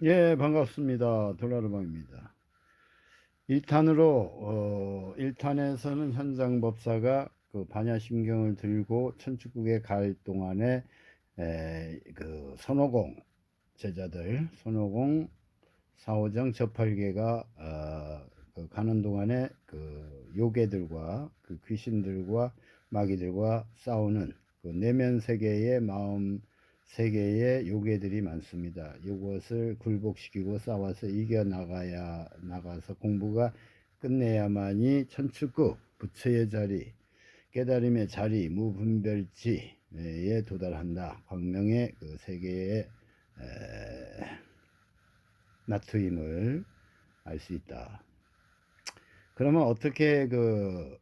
예, 반갑습니다. 돌나루방입니다. 1탄에서는 현장법사가 그 반야심경을 들고 천축국에 갈 동안에 그 손오공 제자들, 손오공, 사오정, 저팔계가 그 가는 동안에 그 요괴들과 그 귀신들과 마귀들과 싸우는 그 내면 세계의 마음 세계의 요괴들이 많습니다. 이것을 굴복시키고 싸워서 나가서 공부가 끝내야만이 천축국 부처의 자리, 깨달음의 자리, 무분별지에 도달한다. 광명의 그 세계의 나트임을 알 수 있다. 그러면 어떻게 그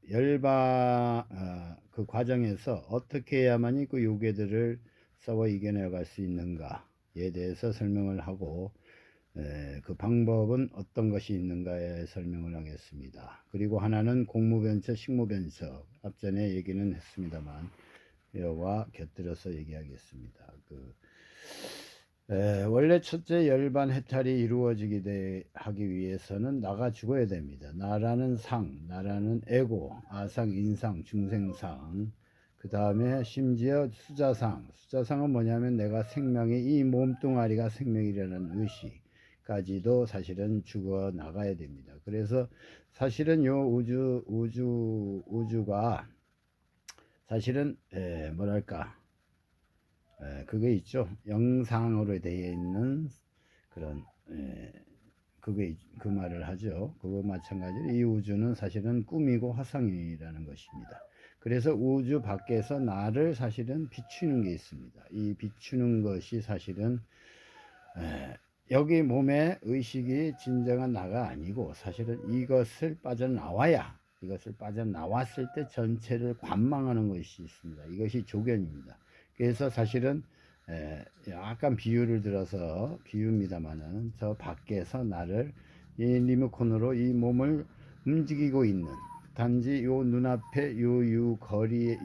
과정에서 어떻게 해야만이 그 요괴들을 싸워 이겨내갈 수 있는가에 대해서 설명을 하고, 그 방법은 어떤 것이 있는가에 설명을 하겠습니다. 그리고 하나는 공무변처, 식무변처, 앞전에 얘기는 했습니다만 이와 곁들여서 얘기하겠습니다. 원래 첫째 열반 해탈이 하기 위해서는 나가 죽어야 됩니다. 나라는 상, 나라는 에고, 아상, 인상, 중생상, 그 다음에 심지어 수자상. 수자상은 뭐냐면 내가 생명이 이 몸뚱아리가 생명이라는 의식까지도 사실은 죽어 나가야 됩니다. 그래서 사실은 요 우주가 사실은 뭐랄까, 그게 있죠. 영상으로 되어 있는 그런, 그게 그 말을 하죠. 그거 마찬가지로 이 우주는 사실은 꿈이고 화상이라는 것입니다. 그래서 우주 밖에서 나를 사실은 비추는 게 있습니다. 이 비추는 것이 사실은 여기 몸의 의식이 진정한 나가 아니고 사실은 이것을 빠져나왔을 때 전체를 관망하는 것이 있습니다. 이것이 조견입니다. 그래서 사실은 약간 비유를 들어서 비유입니다만은 저 밖에서 나를 이 리모컨으로 이 몸을 움직이고 있는, 단지 요 눈앞에 요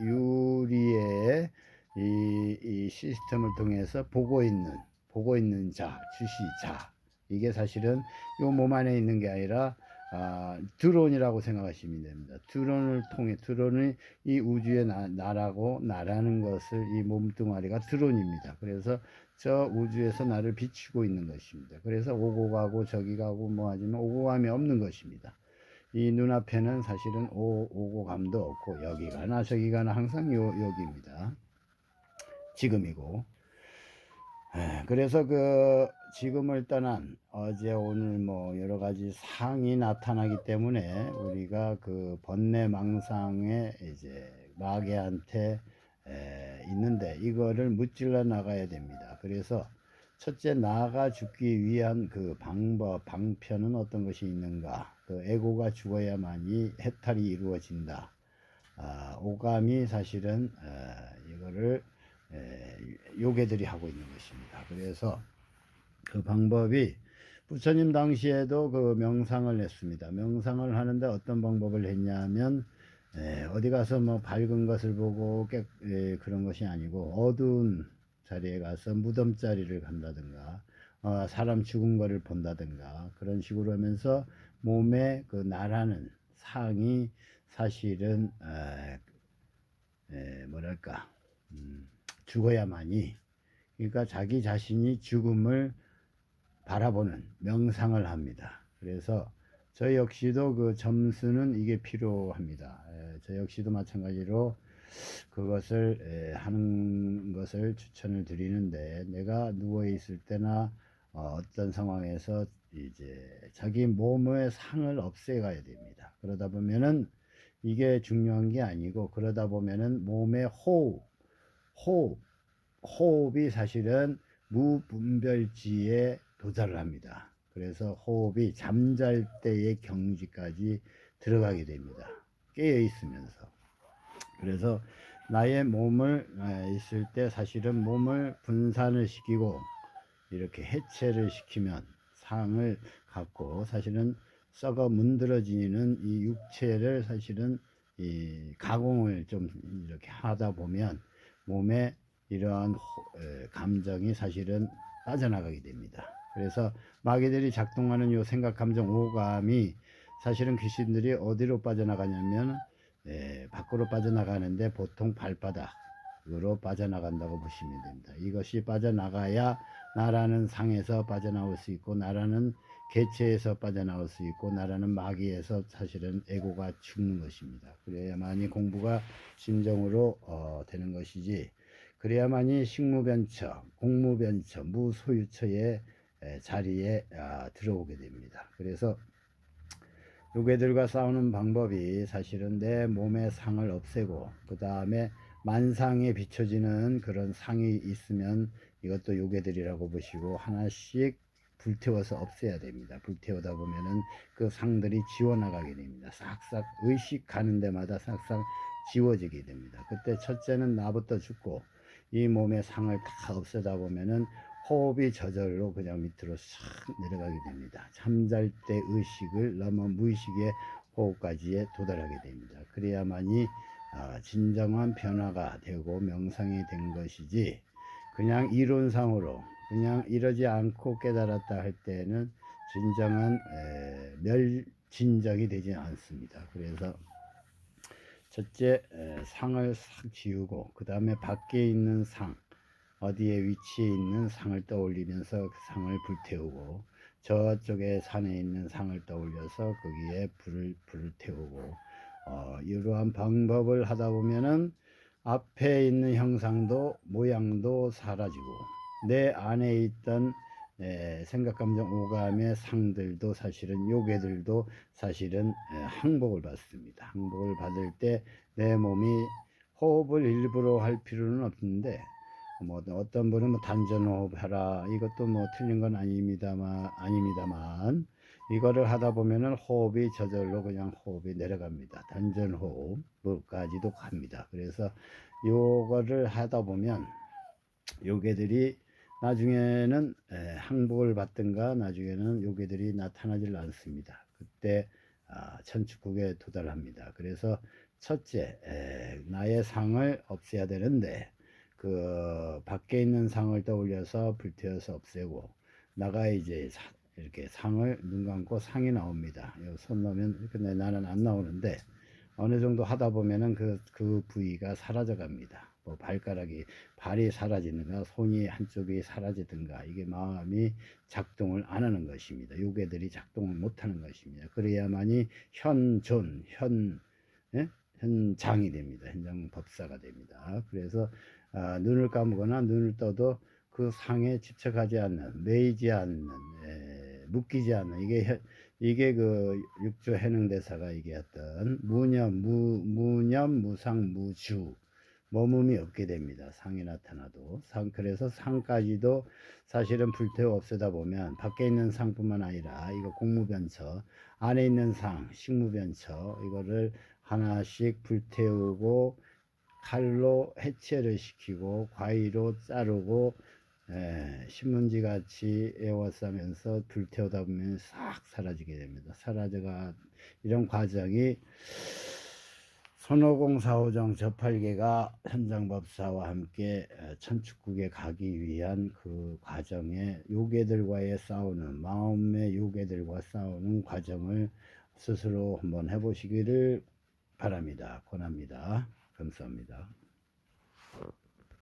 유리에 이 시스템을 통해서 보고 있는 자, 주시자. 이게 사실은 요 몸 안에 있는 게 아니라 드론이라고 생각하시면 됩니다. 드론이 이 우주의 나라는 것을 이 몸뚱아리가 드론입니다. 그래서 저 우주에서 나를 비추고 있는 것입니다. 그래서 오고 가고 저기 가고 뭐 하지만 오고 감이 없는 것입니다. 이 눈앞에는 사실은 오고 감도 없고 여기 가나 저기 가나 항상 여기입니다. 지금이고. 그래서 그 지금을 떠난 어제 오늘 뭐 여러 가지 상이 나타나기 때문에 우리가 그 번뇌망상에 이제 마귀한테 있는데 이거를 무찔러 나가야 됩니다. 그래서 첫째, 나가 죽기 위한 그 방편은 어떤 것이 있는가? 그 에고가 죽어야만이 해탈이 이루어진다. 오감이 사실은 이거를 요괴들이 하고 있는 것입니다. 그래서 그 방법이 부처님 당시에도 그 명상을 했습니다. 명상을 하는데 어떤 방법을 했냐면 어디 가서 뭐 밝은 것을 보고 그런 것이 아니고 어두운 자리에 가서 무덤 자리를 간다든가 사람 죽은 거를 본다든가 그런 식으로 하면서 몸에 그 나라는 상이 사실은 뭐랄까, 죽어야만이, 그러니까 자기 자신이 죽음을 바라보는 명상을 합니다. 그래서 저 역시도 그 점수는 이게 필요합니다. 저 역시도 마찬가지로 그것을 하는 것을 추천을 드리는데, 내가 누워 있을 때나 어떤 상황에서 이제 자기 몸의 상을 없애가야 됩니다. 그러다 보면은 이게 중요한 게 아니고, 그러다 보면은 몸의 호흡, 호흡이 사실은 무분별지에 도달을 합니다. 그래서 호흡이 잠잘 때의 경지까지 들어가게 됩니다. 깨어 있으면서. 그래서 나의 몸을 있을 때 사실은 몸을 분산을 시키고 이렇게 해체를 시키면 상을 갖고 사실은 썩어 문드러지는 이 육체를 사실은 이 가공을 좀 이렇게 하다 보면 몸에 이러한 감정이 사실은 빠져나가게 됩니다. 그래서 마귀들이 작동하는 요 생각, 감정, 오감이 사실은 귀신들이 어디로 빠져나가냐면 밖으로 빠져나가는데 보통 발바닥으로 빠져나간다고 보시면 됩니다. 이것이 빠져나가야 나라는 상에서 빠져나올 수 있고, 나라는 개체에서 빠져나올 수 있고, 나라는 마귀에서 사실은 에고가 죽는 것입니다. 그래야만이 공부가 진정으로 되는 것이지, 그래야만이 식무변처, 공무변처, 무소유처의 자리에 들어오게 됩니다. 그래서 요괴들과 싸우는 방법이 사실은 내 몸의 상을 없애고, 그 다음에 만상에 비춰지는 그런 상이 있으면 이것도 요괴들이라고 보시고 하나씩 불태워서 없애야 됩니다. 불태우다 보면은 그 상들이 지워나가게 됩니다. 싹싹 의식 가는 데마다 싹싹 지워지게 됩니다. 그때 첫째는 나부터 죽고, 이 몸의 상을 다 없애다 보면은 호흡이 저절로 그냥 밑으로 싹 내려가게 됩니다. 잠잘 때 의식을 넘어 무의식의 호흡까지에 도달하게 됩니다. 그래야만이 진정한 변화가 되고 명상이 된 것이지, 그냥 이론상으로 그냥 이러지 않고 깨달았다 할 때는 진정한 멸진정이 되지 않습니다. 그래서 첫째, 상을 싹 지우고, 그 다음에 밖에 있는 상, 어디에 위치해 있는 상을 떠올리면서 그 상을 불태우고, 저쪽에 산에 있는 상을 떠올려서 거기에 불을 태우고, 이러한 방법을 하다 보면은 앞에 있는 형상도 모양도 사라지고, 내 안에 있던 생각, 감정, 오감의 상들도 사실은 요괴들도 사실은 항복을 받습니다. 항복을 받을 때 내 몸이 호흡을 일부러 할 필요는 없는데, 뭐 어떤 분은 뭐 단전호흡 하라, 이것도 뭐 틀린 건 아닙니다만 이거를 하다 보면은 호흡이 저절로 그냥 호흡이 내려갑니다. 단전호흡까지도 갑니다. 그래서 요거를 하다 보면 요괴들이 나중에는 항복을 받든가 나중에는 요괴들이 나타나질 않습니다. 그때 천축국에 도달합니다. 그래서 첫째, 나의 상을 없애야 되는데 그 밖에 있는 상을 떠올려서 불태워서 없애고, 나가 이제 이렇게 상을 눈 감고 상이 나옵니다. 손 넣으면, 근데 나는 안 나오는데 어느 정도 하다 보면은 그 부위가 사라져 갑니다. 뭐 발이 사라지는가, 손이 한쪽이 사라지든가, 이게 마음이 작동을 안 하는 것입니다. 요괴들이 작동을 못 하는 것입니다. 그래야만이 예? 현장이 됩니다. 현장 법사가 됩니다. 그래서 눈을 감거나 눈을 떠도 그 상에 집착하지 않는, 매이지 않는, 묶이지 않는, 이게 그 육조 해능대사가 얘기했던 무념, 무상, 무주, 머금이 없게 됩니다. 상이 나타나도. 그래서 상까지도 사실은 불태워 없애다 보면 밖에 있는 상뿐만 아니라 이거 공무변처, 안에 있는 상, 식무변처, 이거를 하나씩 불태우고 칼로 해체를 시키고 과위로 자르고 신문지 같이 에워싸면서 불태우다 보면 싹 사라지게 됩니다. 사라져가 이런 과정이 손오공사오정 저팔계가 현장법사와 함께 천축국에 가기 위한 그 과정에 요괴들과의 싸우는, 마음의 요괴들과 싸우는 과정을 스스로 한번 해보시기를 바랍니다. 권합니다. 감사합니다.